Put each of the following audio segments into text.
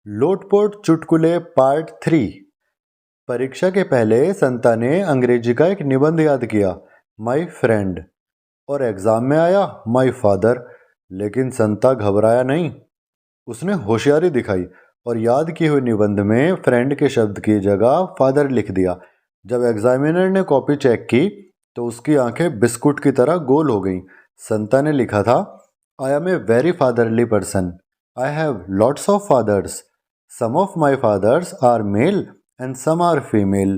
लोटपोट चुटकुले पार्ट 3। परीक्षा के पहले संता ने अंग्रेजी का एक निबंध याद किया, माई फ्रेंड, और एग्जाम में आया माई फादर। लेकिन संता घबराया नहीं, उसने होशियारी दिखाई और याद किए हुए निबंध में फ्रेंड के शब्द की जगह फादर लिख दिया। जब एग्जामिनर ने कॉपी चेक की तो उसकी आंखें बिस्कुट की तरह गोल हो गईं। संता ने लिखा था, I am a very fatherly person, I have lots of fathers, some of my fathers are male and some are female.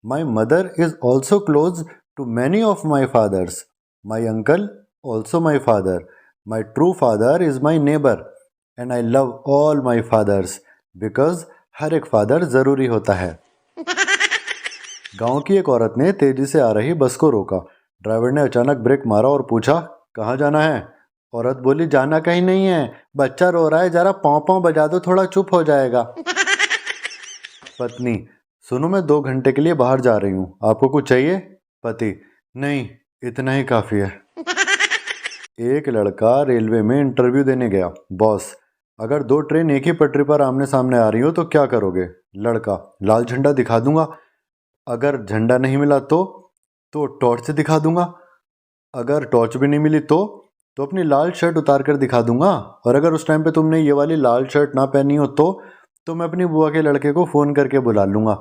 My mother is also close to many of my fathers. My uncle also my father. My true father is my neighbor and I love all my fathers because हर एक father जरूरी होता है। गांव की एक औरत ने तेजी से आ रही बस को रोका। ड्राइवर ने अचानक ब्रेक मारा और पूछा, कहाँ जाना है? औरत बोली, जाना कहीं नहीं है, बच्चा रो रहा है, जरा पाँव पाँव बजा दो, थोड़ा चुप हो जाएगा। पत्नी, सुनो मैं 2 घंटे के लिए बाहर जा रही हूँ, आपको कुछ चाहिए? पति, नहीं, इतना ही काफी है। एक लड़का रेलवे में इंटरव्यू देने गया। बॉस, अगर 2 ट्रेन एक ही पटरी पर आमने सामने आ रही हो तो क्या करोगे? लड़का, लाल झंडा दिखा दूंगा। अगर झंडा नहीं मिला तो टॉर्च से दिखा दूंगा। अगर टॉर्च भी नहीं मिली तो अपनी लाल शर्ट उतार कर दिखा दूंगा। और अगर उस टाइम पे तुमने ये वाली लाल शर्ट ना पहनी हो तो मैं अपनी बुआ के लड़के को फ़ोन करके बुला लूँगा।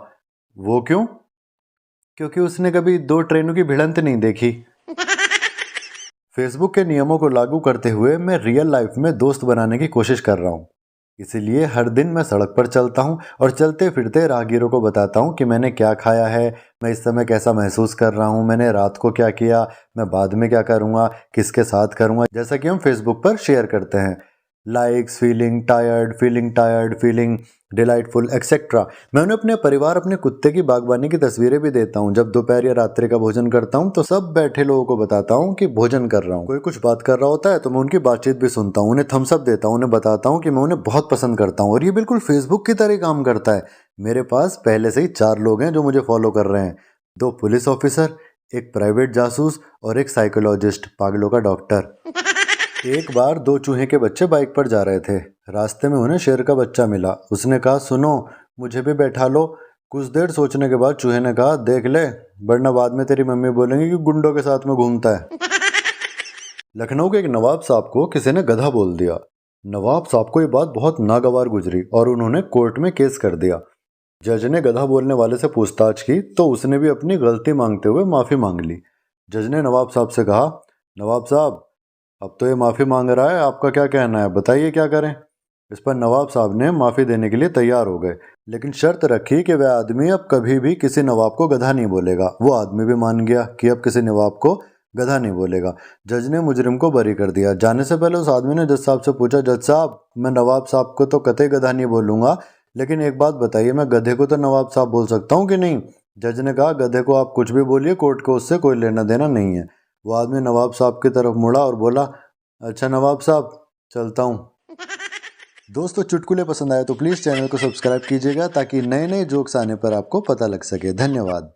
वो क्यों? क्योंकि उसने कभी 2 ट्रेनों की भिड़ंत नहीं देखी। फेसबुक के नियमों को लागू करते हुए मैं रियल लाइफ में दोस्त बनाने की कोशिश कर रहा हूँ। इसीलिए हर दिन मैं सड़क पर चलता हूँ और चलते फिरते राहगीरों को बताता हूँ कि मैंने क्या खाया है, मैं इस समय कैसा महसूस कर रहा हूँ, मैंने रात को क्या किया, मैं बाद में क्या करूँगा, किसके साथ करूँगा, जैसा कि हम फेसबुक पर शेयर करते हैं। Likes, feeling tired, feeling delightful etcetera. मैं उन्हें अपने परिवार, अपने कुत्ते की बागवानी की तस्वीरें भी देता हूँ। जब दोपहर या रात्रि का भोजन करता हूँ तो सब बैठे लोगों को बताता हूँ कि भोजन कर रहा हूँ। कोई कुछ बात कर रहा होता है तो मैं उनकी बातचीत भी सुनता हूँ, उन्हें थम्स अप देता हूँ, उन्हें बताता हूँ कि मैं उन्हें बहुत पसंद करता हूँ। और ये बिल्कुल फेसबुक की तरह काम करता है। मेरे पास पहले से ही 4 लोग हैं जो मुझे फॉलो कर रहे हैं, 2 पुलिस ऑफिसर, एक प्राइवेट जासूस और एक साइकोलॉजिस्ट, पागलों का डॉक्टर। एक बार 2 चूहे के बच्चे बाइक पर जा रहे थे। रास्ते में उन्हें शेर का बच्चा मिला। उसने कहा, सुनो, मुझे भी बैठा लो। कुछ देर सोचने के बाद चूहे ने कहा, देख ले, वरना बाद में तेरी मम्मी बोलेंगी कि गुंडों के साथ में घूमता है। लखनऊ के एक नवाब साहब को किसी ने गधा बोल दिया। नवाब साहब को ये बात बहुत नागवार गुजरी और उन्होंने कोर्ट में केस कर दिया। जज ने गधा बोलने वाले से पूछताछ की तो उसने भी अपनी गलती मांगते हुए माफ़ी मांग ली। जज ने नवाब साहब से कहा, नवाब साहब, अब तो ये माफ़ी मांग रहा है, आपका क्या कहना है, बताइए क्या करें? इस पर नवाब साहब ने माफ़ी देने के लिए तैयार हो गए, लेकिन शर्त रखी कि वह आदमी अब कभी भी किसी नवाब को गधा नहीं बोलेगा। वो आदमी भी मान गया कि अब किसी नवाब को गधा नहीं बोलेगा। जज ने मुजरिम को बरी कर दिया। जाने से पहले उस आदमी ने जज साहब से पूछा, जज साहब, मैं नवाब साहब को तो कतई गधा नहीं बोलूँगा, लेकिन एक बात बताइए, मैं गधे को तो नवाब साहब बोल सकता हूँ कि नहीं? जज ने कहा, गधे को आप कुछ भी बोलिए, कोर्ट को उससे कोई लेना देना नहीं है। वो आदमी नवाब साहब की तरफ मुड़ा और बोला, अच्छा नवाब साहब, चलता हूँ। दोस्तों, चुटकुले पसंद आए तो प्लीज़ चैनल को सब्सक्राइब कीजिएगा ताकि नए नए जोक्स आने पर आपको पता लग सके। धन्यवाद।